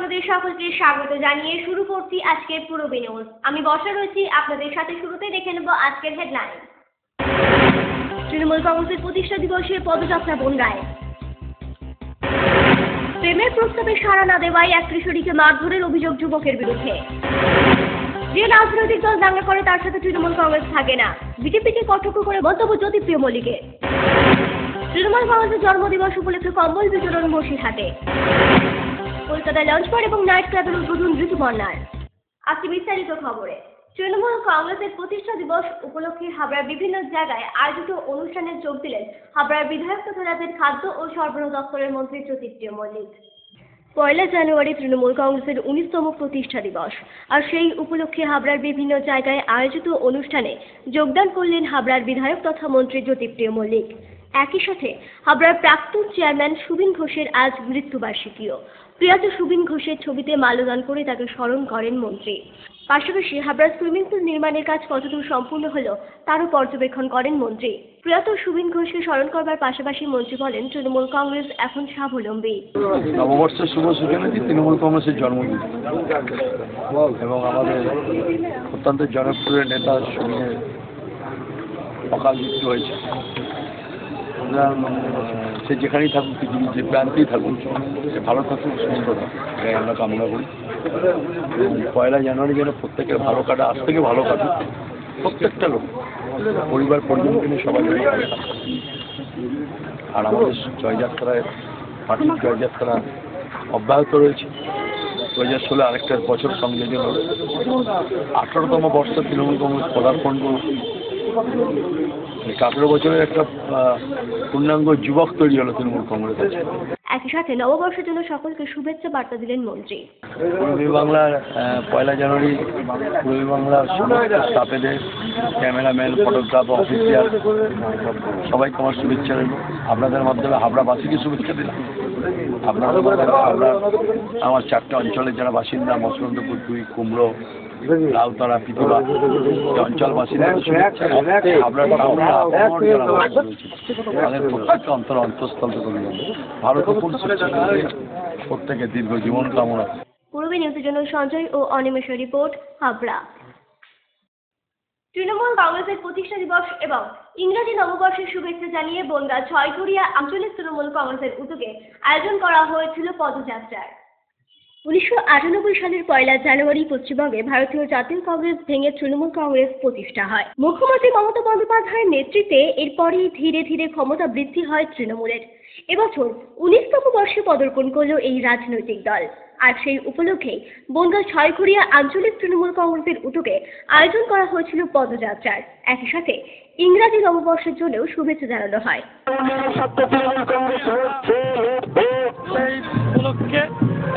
আপনাদের সকলকে স্বাগত জানিয়ে শুরু করছি আজকের পূরবী নিউজ। আমি বসা রয়েছি আপনাদের সাথে। শুরুতে দেখে নেব আজকের হেডলাইন। তৃণমূল কংগ্রেসের প্রতিষ্ঠা দিবসের পদযাত্রা বনগাঁয়। প্রেমের প্রস্তাবে সাড়া না দেওয়ায় এক কিশোরীকে মারধরের অভিযোগ যুবকের বিরুদ্ধে। যে রাজনৈতিক দল দাঙ্গা করে তার সাথে তৃণমূল কংগ্রেস থাকে না, বিজেপিকে কটাক্ষ করে মন্তব্য জ্যোতিপ্রিয় মল্লিকের। তৃণমূল কংগ্রেসের জন্মদিবস উপলক্ষে কম্বল বিতরণ বসিরহাটে। কলকাতায় লঞ্চ বার এবং নাইট ক্লাবের উদ্বোধন ঋতুপর্ণার। আজকে বিস্তারিত খবরে। তৃণমূল কংগ্রেসের প্রতিষ্ঠা দিবস উপলক্ষে হাবড়ার বিভিন্ন জায়গায় আয়োজিত অনুষ্ঠানে যোগ দিলেন হাবড়ার বিধায়ক তথা রাজ্যের খাদ্য ও সরবরাহ দপ্তরের মন্ত্রী জ্যোতিপ্রিয় মল্লিক। 1 জানুয়ারি তৃণমূল কংগ্রেসের 19তম প্রতিষ্ঠা দিবস, আর সেই উপলক্ষে হাবড়ার বিভিন্ন জায়গায় আয়োজিত অনুষ্ঠানে যোগদান করলেন হাবড়ার বিধায়ক তথা মন্ত্রী জ্যোতিপ্রিয় মল্লিক। একই সাথে হাবড়ার প্রাক্তন চেয়ারম্যান সুবিন ঘোষের আজ মৃত্যুবার্ষিকীও। প্রয়াত সুবিন ঘোষের ছবিতে মাল্যদান করে তাকে স্মরণ করেন মন্ত্রী। পাশাপাশি হাবড়ার সুইমিং পুল নির্মাণের কাজ কতদূর সম্পূর্ণ হলো তারও পর্যবেক্ষণ করেন মন্ত্রী। প্রয়াত সুবিন ঘোষকে স্মরণ করবার পাশাপাশি মন্ত্রী বলেন, তৃণমূল কংগ্রেস এখন স্বাবলম্বী। নববর্ষের শুভ সূচনাটি তৃণমূল কংগ্রেসের জন্মদিন এবং আমাদের অত্যন্ত জনপ্রিয় নেতা সুবিনের অকাল মৃত্যু হয়েছে। সে যেখানেই থাকুক, পৃথিবীর যে প্রান্তেই থাকুক, সে ভালো থাকুক, সুন্দর থাকুক, এটাই আমরা কামনা করি। এবং 1 জানুয়ারি যেন প্রত্যেকের ভালো কাটা, আজ থেকে ভালো কাটুক প্রত্যেকটা লোক, পরিবার পরিজনকে নিয়ে সবাই যেন ভালো থাকে। আর আমাদের জয়যাত্রায়, পার্টির জয়যাত্রা অব্যাহত রয়েছে। 2016 আরেকটা বছর সংযোজন হল 18তম বর্ষ তৃণমূল কংগ্রেস পদার্পণ করুক। 18 বছরের একটা পূর্ণাঙ্গ যুবক তৈরি হলো তৃণমূল কংগ্রেস আছে। একই সাথে নববর্ষের জন্য সকলকে শুভেচ্ছা বার্তা দিলেন মন্ত্রী। পূর্বী বাংলার 1 জানুয়ারি পূর্বী বাংলার সমস্ত স্টাফেদের, ক্যামেরাম্যান, ফটোগ্রাফার, অফিসিয়াল সবাইকে আমার শুভেচ্ছা রইল। আপনাদের মাধ্যমে হাবড়াবাসীকে শুভেচ্ছা দিলাম। আপনাদের মাধ্যমে হাবড়া আমার 4টে অঞ্চলের যারা বাসিন্দা, মসলন্দপুর, 2, কুমড়ো, রাউতারা, পিতুলা, অঞ্চলবাসীদের শুভেচ্ছা। হাবড়ার তাদের প্রত্যেকটা অন্তঃস্থল থেকে ভালো থাকুন, প্রত্যেকে দীর্ঘ জীবন কামনা। পূর্বী নিউজের জন্য সঞ্জয় ও অনিমেষের রিপোর্ট, হাবড়া। তৃণমূল কংগ্রেসের প্রতিষ্ঠা দিবস এবং ইংরেজি নববর্ষের শুভেচ্ছা জানিয়ে বনগাঁ 6ঘরিয়া আঞ্চলিক তৃণমূল কংগ্রেসের উদ্যোগে আয়োজন করা হয়েছিল পদযাত্রার। 1998 সালের 1 জানুয়ারি পশ্চিমবঙ্গে ভারতীয় জাতীয় কংগ্রেস ভেঙে তৃণমূল কংগ্রেস প্রতিষ্ঠা হয়। মুখ্যমন্ত্রী মমতা বন্দ্যোপাধ্যায়ের নেতৃত্বে এরপরই ধীরে ধীরে ক্ষমতা বৃদ্ধি হয় তৃণমূলের। এবছর 19তম বর্ষে পদার্পণ করল এই রাজনৈতিক দল। আর সেই উপলক্ষেই বনগাঁ 6ঘরিয়া আঞ্চলিক তৃণমূল কংগ্রেসের উদ্যোগে আয়োজন করা হয়েছিল পদযাত্রার। একই সাথে ইংরাজি নববর্ষের জন্যও শুভেচ্ছা জানানো হয়।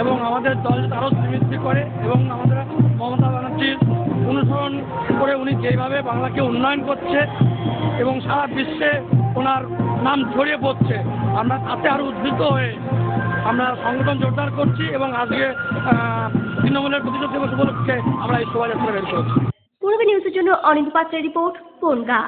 এবং আমাদের দল আরও বৃদ্ধি করে এবং আমাদের মমতা ব্যানার্জির অনুসরণ করে উনি যেভাবে বাংলাকে উন্নয়ন করছে এবং সারা বিশ্বে ওনার নাম ছড়িয়ে পড়ছে, আমরা তাতে আরও উদ্বুদ্ধ হয়ে আমরা সংগঠন জোরদার করছি এবং আজকে তৃণমূলের প্রতিষ্ঠা দিবস উপলক্ষে আমরা এই শোভাযাত্রা বের করছি। পূর্বী নিউজের জন্য অনিন্দ পাত্রের রিপোর্ট, বনগাঁ।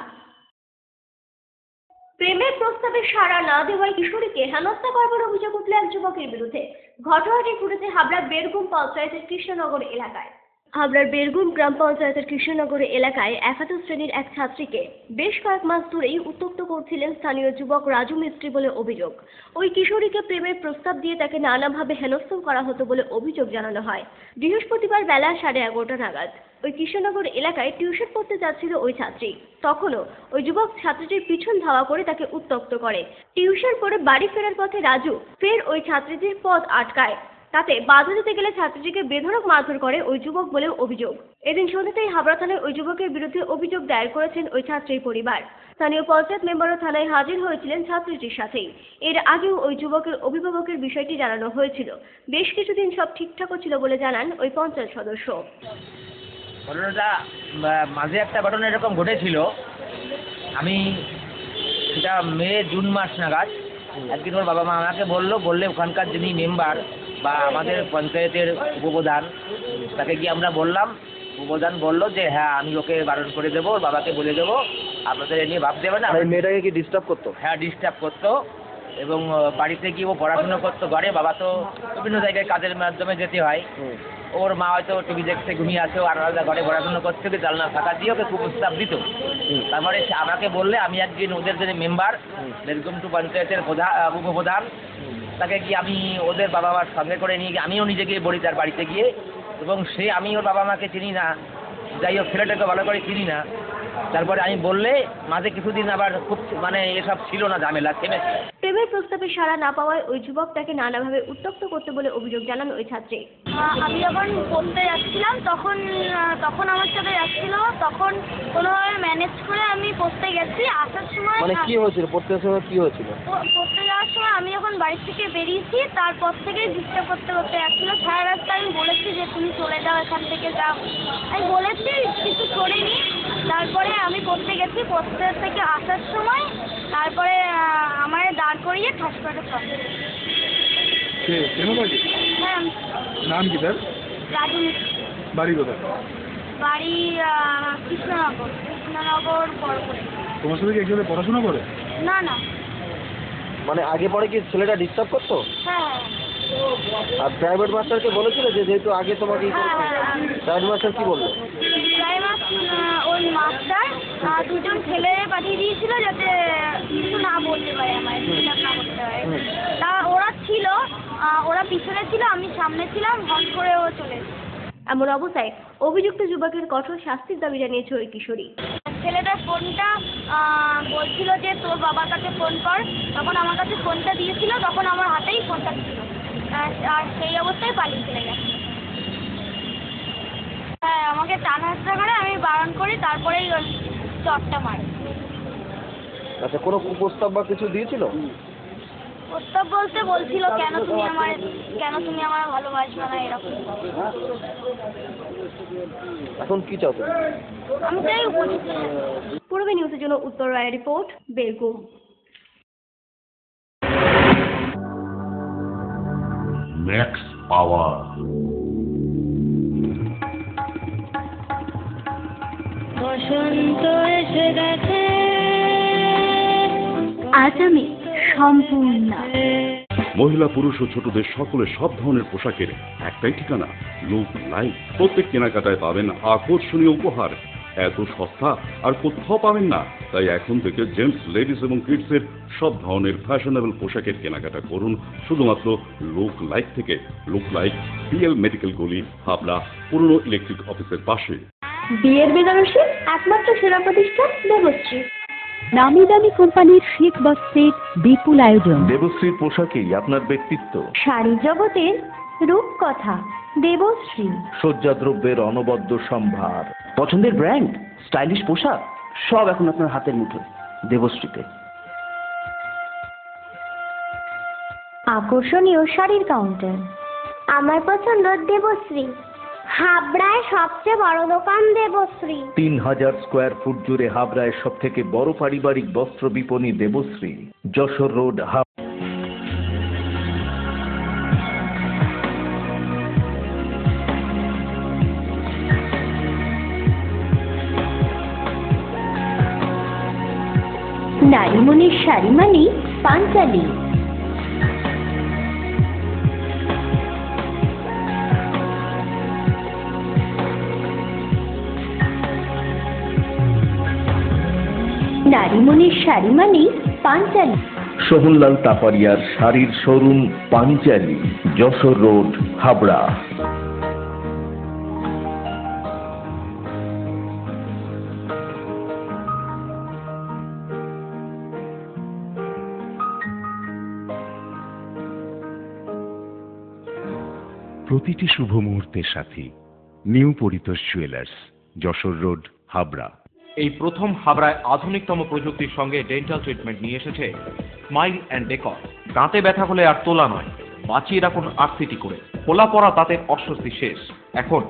প্রেমের প্রস্তাবে সাড়া না দেওয়ায় কিশোরীকে হেনস্থা করবার অভিযোগ উঠল এক যুবকের বিরুদ্ধে। ঘটনাটি ঘটেছে হাবড়ার বেরগুম পঞ্চায়েতের কৃষ্ণনগর এলাকায়। হাবড়ার বেরগুম গ্রাম পঞ্চায়েতের কৃষ্ণনগর এলাকায় 11 শ্রেণীর এক ছাত্রীকে বেশ কয়েক মাস ধরেই উত্ত্যক্ত করছিলেন স্থানীয় যুবক রাজু মিস্ত্রি বলে অভিযোগ। ওই কিশোরীকে প্রেমের প্রস্তাব দিয়ে তাকে নানাভাবে হেনস্থা করা হতো বলে অভিযোগ জানানো হয়। বৃহস্পতিবার বেলা 11:30 নাগাদ ওই কৃষ্ণনগর এলাকায় টিউশন পড়তে যাচ্ছিল ওই ছাত্রী। তখনও ওই যুবক ছাত্রীটির পিছন ধাওয়া করে তাকে উত্ত্যক্ত করে। টিউশন পড়ে বাড়ি ফেরার পথে রাজু ফের ওই ছাত্রীটির পথ আটকায়। তাতে বাধা দিতে গেলে ছাত্রীটিকে বেধড়ক মারধর করে ওই যুবক বলেও অভিযোগ। এদিন সন্ধ্যাতেই হাবড়া থানায় ওই যুবকের বিরুদ্ধে অভিযোগ দায়ের করেছেন ওই ছাত্রীর পরিবার। স্থানীয় পঞ্চায়েত মেম্বারও থানায় হাজির হয়েছিলেন ছাত্রীটির সাথেই। এর আগেও ওই যুবকের অভিভাবকের বিষয়টি জানানো হয়েছিল। বেশ কিছুদিন সব ঠিকঠাকও ছিল বলে জানান ওই পঞ্চায়েত সদস্য। ঘটনাটা মাঝে একটা ঘটনা এরকম ঘটেছিল। আমি সেটা জুন মাস নাগাদ একদিন ওর বাবা মা আমাকে বললে ওখানকার যিনি মেম্বার বা আমাদের পঞ্চায়েতের উপপ্রধান, তাকে গিয়ে আমরা বললাম। উপপ্রধান বললো যে হ্যাঁ আমি ওকে বারণ করে দেবো, ওর বাবাকে বলে দেবো, আপনাদের এ নিয়ে ভাব দেবে না। মেয়েটাকে কি ডিস্টার্ব করতো? হ্যাঁ ডিস্টার্ব করতো। এবং বাড়িতে গিয়ে ও পড়াশুনো করতো ঘরে, বাবা তো বিভিন্ন জায়গায় কাজের মাধ্যমে যেতে হয়। ওর মা হয়তো টিভি দেখতে ঘুমিয়ে আছে, আর আলাদা ঘরে পড়াশুনো করতে গিয়ে জানলা ফাঁকা দিয়ে ওকে খুব উৎসাহ দিত। তারপরে সে আমাকে বললে, আমি একদিন ওদের যে মেম্বার বেলকুমটু পঞ্চায়েতের উপপ্রধান, তাকে গিয়ে আমি ওদের বাবা মার সঙ্গে করে নিয়ে গিয়ে আমিও নিজে গিয়ে বলি তার বাড়িতে গিয়ে, এবং আমি ওর বাবা মাকে চিনি না, যাই হোক ছেলেটাকে ভালো করে চিনি না। তারপরে আমি বললে মাঝে কিছুদিন আবার খুব এসব ছিল না, ঝামেলা থেমেছে। প্রেমের প্রস্তাবে সাড়া না পাওয়ায় ওই যুবক তাকে নানাভাবে উত্ত্যক্ত করতে বলে অভিযোগ জানান ওই ছাত্রী। আমি যখন পড়তে যাচ্ছিলাম তখন আমার সাথে যাচ্ছিল, তখন কোনোভাবে ম্যানেজ করে আমি পড়তে গেছি। আসার সময় কি হয়েছিল, পড়তে সময় কি হয়েছিল? পড়তে যাওয়ার সময় আমি যখন বাড়ি থেকে বেরিয়েছি, তারপর থেকেই ডিস্টার্ব করতে যাচ্ছিল। সারা রাস্তা আমি বলেছি যে তুমি চলে যাও, এখান থেকে যাও, আমি বলেছি, কিছু করিনি। তারপরে আমি পড়তে গেছি, পড়তে থেকে আসার সময় তারপরে আমার দাঁড় করিয়ে ঠাস করে চলে। হ্যাঁ। নাম কি তার? রাজু। বাড়ি কোথায়? বাড়ি কৃষ্ণনগর বড়পুরে। তোমার সাথে কি একসাথে পড়াশোনা করে? না না। মানে আগে পরে কি ছেলেটা ডিস্টার্ব করতো? হ্যাঁ। আর প্রাইভেট মাস্টারকে বলেছিল যে যেহেতু আগে তোমাকে প্রাইভেট মাস্টার কি বললো? ওই মাস্টার দুজন ছেলে পাঠিয়ে দিয়েছিল যাতে কিছু না বলতে পারে, আমার ডিস্টার্ব না করতে পারে। তা ওরা ছিল, ওরা পিছনে ছিল, আমি সামনে ছিলাম, হট করে ও চলে এসেছে। এমন অবস্থায় অভিযুক্ত যুবকের কঠোর শাস্তির দাবি জানিয়েছে ওই কিশোরী। ছেলেটার ফোনটা বলছিল যে তোর বাবার কাছে ফোন কর, তখন আমার কাছে ফোনটা দিয়েছিল, তখন আমার হাতেই ফোনটা ছিল, আর সেই অবস্থায় পালিয়ে চলে গেছে। হ্যাঁ, আমাকে টানাহাসড়া করে, আমি বারণ করি, তারপরেই ওই চটটা মারে। আচ্ছা, কোনো কুপ্রস্তাব বা কিছু দিয়েছিল? প্রস্তাব বলতে বলছিল কেন তুমি আমার ভালোবাসবে না, এরকম। এখন কি চাও তুমি? আমি চাই উপযুক্ত। পূর্বে নিউজের জন্য উত্তর রায়ের রিপোর্ট, বেলগুম। ম্যাক্স পাওয়ার। বসন্ত এসে গেছে, আজ আমি সম্পূর্ণ। মহিলা পুরুষ ও ছোটদের সকলের সব ধরনের পোশাকের একটাই ঠিকানা, লুক লাইফ। প্রত্যেক কেনাকাটায় পাবেন আকর্ষণীয় উপহার। এত সস্তা আর কোথাও পাবেন না। তাই এখন থেকে জেন্টস, লেডিস এবং কিডসের সব ধরনের ফ্যাশনেবল পোশাকের কেনাকাটা করুন শুধুমাত্র লুক লাইফ থেকে। লুক লাইফ, বিএল মেডিকেল গলি, হাবড়া, পুরনো ইলেকট্রিক অফিসের পাশে। বিয়ের বেনারসি একমাত্র সেরা প্রতিষ্ঠান দেবশ্রী। নামি দামি কোম্পানির শিখ বস্ত্রের বিপুল আয়োজন। দেবশ্রীর পোশাকেই আপনার ব্যক্তিত্ব। শাড়ি জগতের রূপকথা দেবশ্রী। সজ্জাদ্রব্যের অনবদ্য সম্ভার। পছন্দের ব্র্যান্ড, স্টাইলিশ পোশাক সব এখন আপনার হাতের মুঠোয় দেবশ্রীতে। আকর্ষণীয় শাড়ির কাউন্টার। আমার পছন্দ দেবশ্রী। হাবড়ায় সবচেয়ে বড় দোকান দেবশ্রী। 3000 স্কোয়ার ফুট জুড়ে হাবড়ায় সব থেকে বড় পারিবারিক বস্ত্র বিপণী দেবশ্রী, যশোর রোড, নারীমণির শাড়ি মানে পাঞ্চালী। নারীমণির শাড়ি মানে পাঞ্চালী। সোহনলাল তাপারিয়ার শাড়ির শোরুম পাঞ্চালী, যশোর রোড, হাবড়া। প্রতিটি শুভ মুহূর্তের সাথী new Paritosh jewellers, Jessore road, Habra. এই প্রথম হাবড়ায় আধুনিকতম প্রযুক্তির সঙ্গে ডেন্টাল ট্রিটমেন্ট নিয়ে এসেছে স্মাইল অ্যান্ড ডেকর। দাঁতে ব্যথা হলে আর তোলা নয়, বাঁচিয়ে রাখুন আরসিটি করে। খোলা পড়া দাঁতের অস্বস্তি শেষ। এখন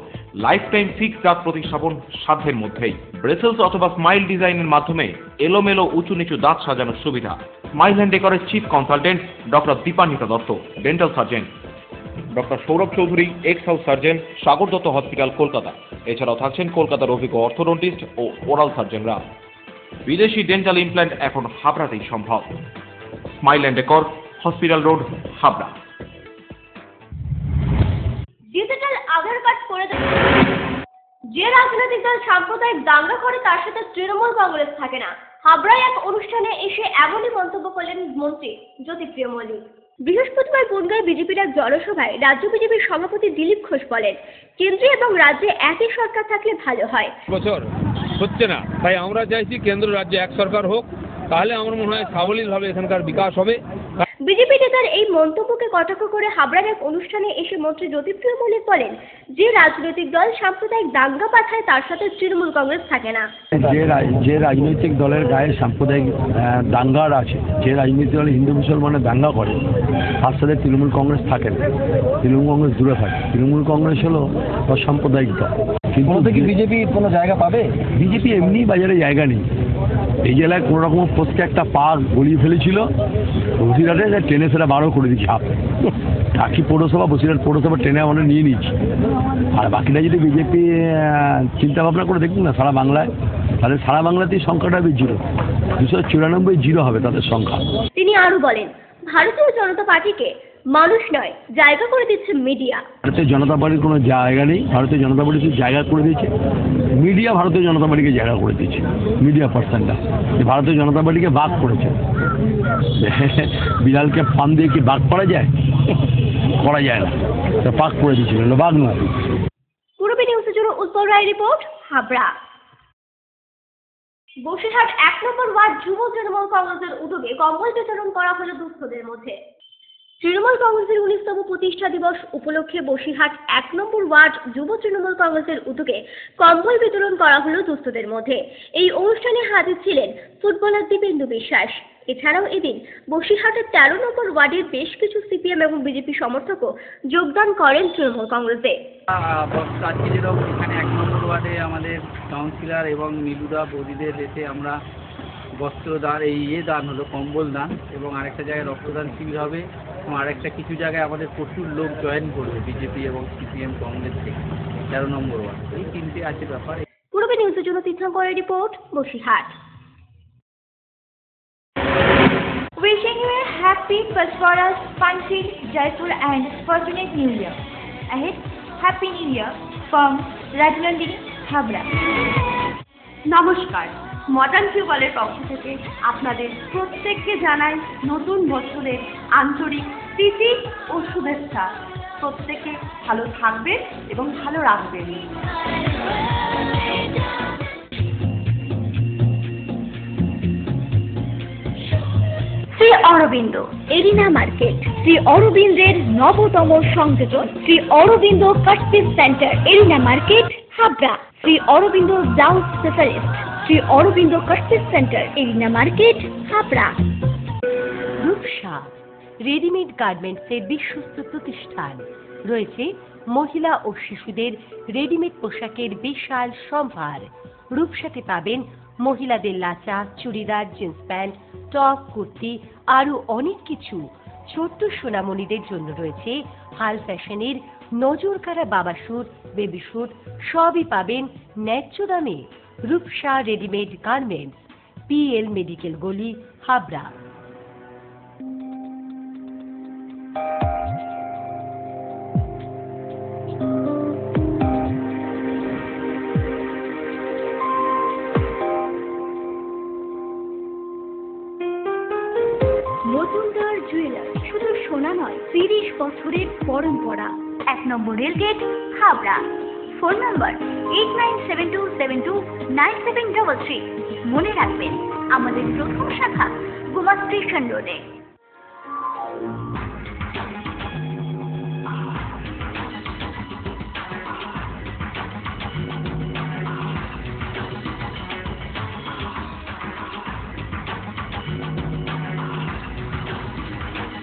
লাইফ টাইম ফিক্স দাঁত প্রতিস্থাপন সাধ্যের মধ্যেই। ব্রেসেলস অথবা স্মাইল ডিজাইনের মাধ্যমে এলোমেলো উঁচু নিচু দাঁত সাজানোর সুবিধা। স্মাইল অ্যান্ড ডেকরের chief consultant doctor Dipanwita Dutta, dental surgeon. Doctor Sourav Chowdhury, ex house surgeon, Sagar Dutta hospital, Kolkata. এছাড়াও থাকছেন কলকাতার অভিজ্ঞ অর্থোডন্টিস্ট ও ওরাল সার্জনরা। বিদেশি ডেন্টাল ইমপ্ল্যান্ট এখন হাবড়াতেই সম্ভব। Smile and decor, hospital road, Habra. Digital Aadhaar card করে যে রাজনৈতিক দল সাম্প্রদায়িক দাঙ্গা করে তার সাথে তৃণমূল কংগ্রেস থাকে না। হাবড়ায় এক অনুষ্ঠানে এসে এমনই মন্তব্য করলেন মন্ত্রী জ্যোতিপ্রিয় মল্লিক। বৃহস্পতিবার বনগাঁয় বিজেপির এক জনসভায় রাজ্য বিজেপির সভাপতি দিলীপ ঘোষ বলেন, কেন্দ্রে এবং রাজ্যে একই সরকার থাকলে ভালো হয়। বছর হচ্ছে না, তাই আমরা চাইছি কেন্দ্র রাজ্যে এক সরকার হোক, তাহলে আমার মনে হয় সাবলীলভাবে এখানকার বিকাশ হবে। বিজেপি নেতার এই মন্তব্যকে কটাক্ষ করে হাবড়ার এক অনুষ্ঠানে এসে মন্ত্রী জ্যোতিপ্রিয় মল্লিক বলেন, যে রাজনৈতিক দল সাম্প্রদায়িক দাঙ্গা পাঠায় তার সাথে তৃণমূল কংগ্রেস থাকে না। যে রাজনৈতিক দলের গায়ে সাম্প্রদায়িক দাঙ্গার আছে, যে রাজনৈতিক দল হিন্দু মুসলমানের দাঙ্গা করে তার সাথে তৃণমূল কংগ্রেস থাকে না। তৃণমূল কংগ্রেস দূরে থাকে। তৃণমূল কংগ্রেস হলো অসাম্প্রদায়িক দল। কিন্তু কি বিজেপি কোনো জায়গা পাবে? বিজেপি এমনি বাজারে জায়গা নেই। এই জেলায় কোনো রকম পোস্টে একটা পা গলিয়ে ফেলেছিল, বসিরহাটে ট্রেনে সেটা বারো করে দিচ্ছি হাফ। টাকি পৌরসভা, বসিরহাট পৌরসভা ট্রেনে আমরা নিয়ে নিচ্ছি। আর বাকিটা যদি বিজেপি চিন্তা ভাবনা করে দেখুন না সারা বাংলায়, তাহলে সারা বাংলাতেই সংখ্যাটা হবে 0, 294 হবে তাদের সংখ্যা। তিনি আরো বলেন, ভারতীয় জনতা পার্টিকে মানুষ নয় জায়গা করে দিচ্ছে মিডিয়া। ভারতীয় জনতা পার্টির কোনো জায়গা নেই। ভারতীয় জনতা পার্টি জায়গা করে দিয়েছে মিডিয়া। ভারতীয় জনতা পার্টিকে জায়গা করে দিয়েছে মিডিয়া পার্সনটা। ভারতীয় জনতা পার্টিকে ভাগ করেছে। বিড়ালকে ফান দিয়ে কি ভাগ করা যায়? করা যায় না। ভাগ করে দিয়েছিল, ভাগ নয়। পূর্বী নিউজের জন্য উৎপল রায় রিপোর্ট, হাবড়া। বসিরহাট 1 নম্বর ওয়ার্ড যুব তৃণমূল কংগ্রেসের উদ্যোগে কম্বল বিতরণ করা হলো দুস্থদের মধ্যে। তৃণমূল কংগ্রেসের 19তম প্রতিষ্ঠা দিবস উপলক্ষে বসিরহাট 1 নম্বর ওয়ার্ড যুব তৃণমূল কংগ্রেসের উদ্যোগে কম্বল বিতরণ করা হলো দুস্থদের মধ্যে। এই অনুষ্ঠানে হাজির ছিলেন ফুটবলার দীপেন্দু বিশ্বাস। এছাড়াও এদিন বসিরহাটের 13 নম্বর ওয়ার্ডের বেশ কিছু সিপিএম এবং বিজেপি সমর্থকও যোগদান করেন তৃণমূল কংগ্রেসে। আজকে যেরকম এখানে 1 নম্বর ওয়ার্ডে আমাদের কাউন্সিলর এবং নীলুদা বৌদিদের এসে আমরা বস্ত্রদান, দান হলো কম্বল দান, এবং আরেকটা জায়গায় রক্তদান শিবির হবে, এবং আরেকটা কিছু জায়গায় আমাদের প্রচুর লোক জয়েন করবে বিজেপি এবং সিপিএম কংগ্রেস থেকে 13 নম্বর ওয়ার্ড। এই 3টে আছে ব্যাপার। পূর্বী নিউজের জন্য তীর্থঙ্করের report, Basirhat. Wishing you a happy, prosperous, fun-filled, joyful and fortunate New Year. Ahead, Happy New Year from Rajnandini, Habra. নমস্কার, মডার্ন ফিউবালের পক্ষ থেকে আপনাদের প্রত্যেককে জানাই নতুন বছরের আন্তরিক প্রীতি ও শুভেচ্ছা। প্রত্যেকে ভালো থাকবেন এবং ভালো রাখবেন। শ্রী অরবিন্দ এরিনা মার্কেট, শ্রী অরবিন্দের নবতম সংযোজন, Shri Aurobindo cut piece centre, arena market, Habra. Shri Aurobindo blouse specialist, Shri Aurobindo cut piece centre, arena market, Habra. Rupsa readymade গার্মেন্টসের বিশ্বস্ত প্রতিষ্ঠান। রয়েছে মহিলা ও শিশুদের রেডিমেড পোশাকের বিশাল সম্ভার। রূপসাতে পাবেন মহিলাদের lachha, churidar, jeans pant, top, kurti, আরো অনেক কিছু। ছোট্ট সোনামণিদের জন্য রয়েছে হাল ফ্যাশনের নজর কাড়া বাবা স্যুট, বেবি স্যুট, সবই পাবেন ন্যায্য দামে। Rupsa readymade garments, PL medical গলি, হাবড়া। মজুমদার জুয়েলার্স শুধু সোনা নয়, 30 বছরের পরম্পরা। 1 number rail gate, Habra. Phone number 8972729733। মনে রাখবেন, আমাদের প্রথম শাখা গোমা স্টেশন রোডে।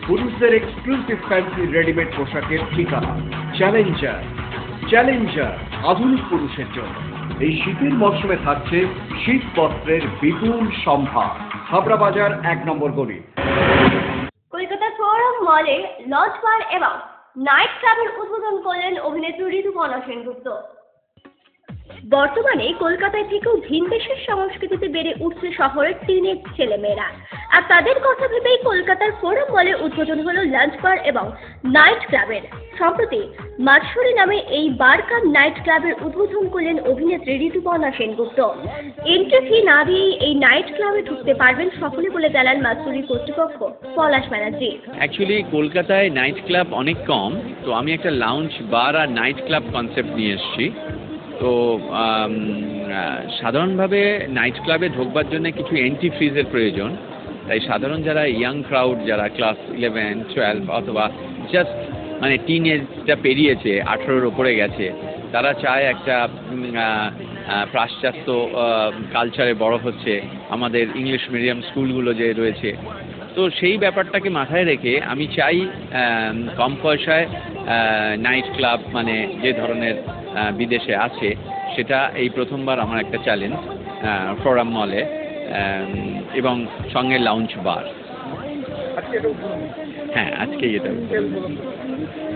পুরুষদের এক্সক্লুসিভ ফ্যান্সি রেডিমেড পোশাকের ঠিকানা চ্যালেঞ্জার। চ্যালেঞ্জার আধুনিক পুরুষের জন্য এই শীতের মরশুমে থাকছে শীত বস্ত্রের বিপুল সম্ভার। হাবড়া বাজার 1 নম্বর গলি। কলকাতা ফোরাম মলে লজ বার এবং নাইট ক্লাবের উদ্বোধন করলেন অভিনেত্রী ঋতুপর্ণা সেনগুপ্ত। বর্তমানে কলকাতায় থেকেও ভিনদেশের সংস্কৃতিতে বেড়ে উঠছে শহরের টিনেজ ছেলেমেয়েরা, আর তাদের কথা ভেবেই কলকাতার ফোরাম মলে উদ্বোধন হলো লাঞ্চ বার এবং নাইট ক্লাবের। সম্প্রতি মাতসুরি নামে এই বার কাম নাইট ক্লাবের উদ্বোধন করলেন অভিনেত্রী ঋতুপর্ণা সেনগুপ্ত। এন্ট্রি ফি না দিয়েই এই নাইট ক্লাবে ঢুকতে পারবেন সকলে বলে জানান মাতসুরি কর্তৃপক্ষ পলাশ ব্যানার্জি। অ্যাকচুয়ালি কলকাতায় নাইট ক্লাব অনেক কম, তো আমি একটা লাউঞ্জ বার আর নাইট ক্লাব কনসেপ্ট নিয়ে এসেছি। তো সাধারণভাবে নাইট ক্লাবে ঢোকবার জন্য কিছু এন্ট্রি ফিজের প্রয়োজন, তাই সাধারণ যারা ইয়াং ক্রাউড, যারা ক্লাস 11, 12 অথবা জাস্ট মানে টিন এজটা পেরিয়েছে, 18-এর ওপরে গেছে, তারা চায় একটা পাশ্চাত্য কালচারে বড় হচ্ছে, আমাদের ইংলিশ মিডিয়াম স্কুলগুলো যে রয়েছে, তো সেই ব্যাপারটাকে মাথায় রেখে আমি চাই কম পয়সায় নাইট ক্লাব মানে যে ধরনের বিদেশে আছে সেটা এই প্রথমবার আমার একটা চ্যালেঞ্জ ফোরাম মলে, এবং সঙ্গে লাউঞ্জ বার। হ্যাঁ, আজকেই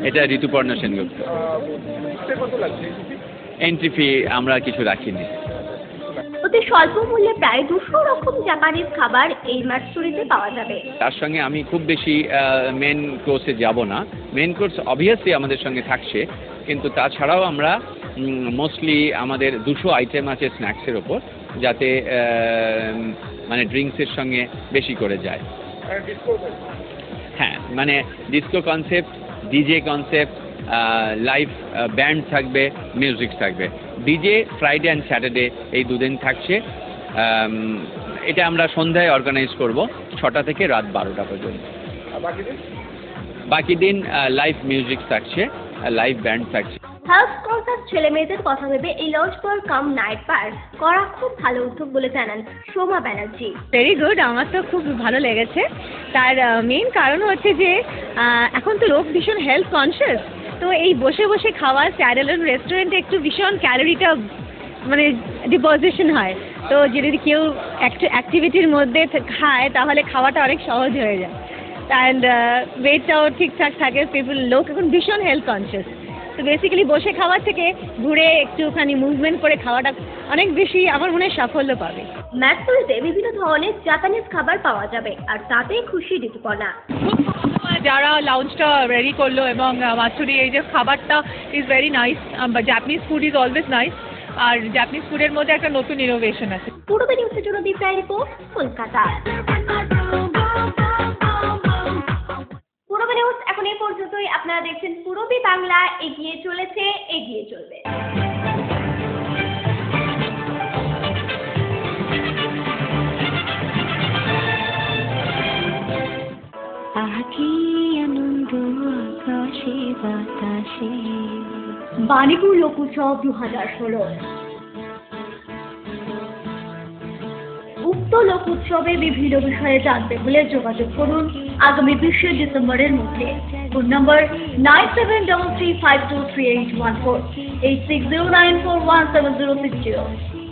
এটা ঋতুপর্ণা সেনগুপ্ত। এন্ট্রি ফি আমরা কিছু রাখিনি। অতি স্বল্প মূল্যে প্রায় 200 রকম জাপানিজ খাবার এই মাতসুরিতে পাওয়া যাবে। তার সঙ্গে আমি খুব বেশি মেন কোর্সে যাব না। মেন কোর্স অবভিয়াসলি আমাদের সঙ্গে থাকছে, কিন্তু তাছাড়াও আমরা মোস্টলি আমাদের 200 আইটেম আছে স্ন্যাক্সের ওপর, যাতে মানে ড্রিঙ্কসের সঙ্গে বেশি করে যায়। হ্যাঁ, মানে disco concept, DJ concept, live band থাকবে, মিউজিক থাকবে। ডিজে ফ্রাইডে অ্যান্ড স্যাটারডে এই দুদিন থাকছে। এটা আমরা সন্ধ্যায় অর্গানাইজ করব 6টা থেকে রাত 12টা পর্যন্ত। বাকি দিন লাইভ মিউজিক থাকছে, লাইভ ব্যান্ড থাকছে। হেলথ কনসাস ছেলে মেয়েদের কথা ভেবে এই লঞ্চ বার কাম নাইট বার করা খুব ভালো উদ্যোগ বলে জানান সোমা ব্যানার্জি। ভেরি গুড, আমার তো খুব ভালো লেগেছে। তার মেইন কারণ হচ্ছে যে এখন তো লোক ভীষণ হেলথ কনসিয়াস, তো এই বসে বসে খাওয়া স্যারেলন রেস্টুরেন্টে একটু ভীষণ ক্যালোরিটা মানে ডিপোজিশন হয়, তো যদি কেউ অ্যাক্টিভিটির মধ্যে খায় তাহলে খাওয়াটা অনেক সহজ হয়ে যায়, অ্যান্ড ওয়েটটাও ঠিকঠাক থাকে। লোক এখন ভীষণ হেলথ কনসিয়াস, তো বেসিক্যালি বসে খাওয়ার থেকে ঘুরে একটুখানি মুভমেন্ট করে খাওয়াটা অনেক বেশি আমার মনে হয় সাফল্য পাবে। মাতসুরিতে বিভিন্ন ধরনের জাপানিজ খাবার পাওয়া যাবে, আর তাতেই খুশি ঋতুপর্ণা। যারা লাউঞ্জটা রেডি করলো এবং মাতসুরি এই যে খাবারটা is very nice, Japanese food is always nice, আর জাপানিজ ফুডের মধ্যে একটা নতুন ইনোভেশন আছে। পূর্বে নিউজের জন্য দীপ রায় রিপোর্ট, কলকাতা। পূর্বে নিউজ এখন এই পর্যন্তই। আপনারা দেখছেন পূর্বী বাংলা, এগিয়ে চলেছে, এগিয়ে চলবে। বাণীপুর লোক উৎসব 2016। উক্ত লোক উৎসবে বিভিন্ন বিষয়ে জানতে হলে যোগাযোগ করুন আগামী 20 ডিসেম্বরের মধ্যে। ফোন নম্বর 9733523814, 8609417060।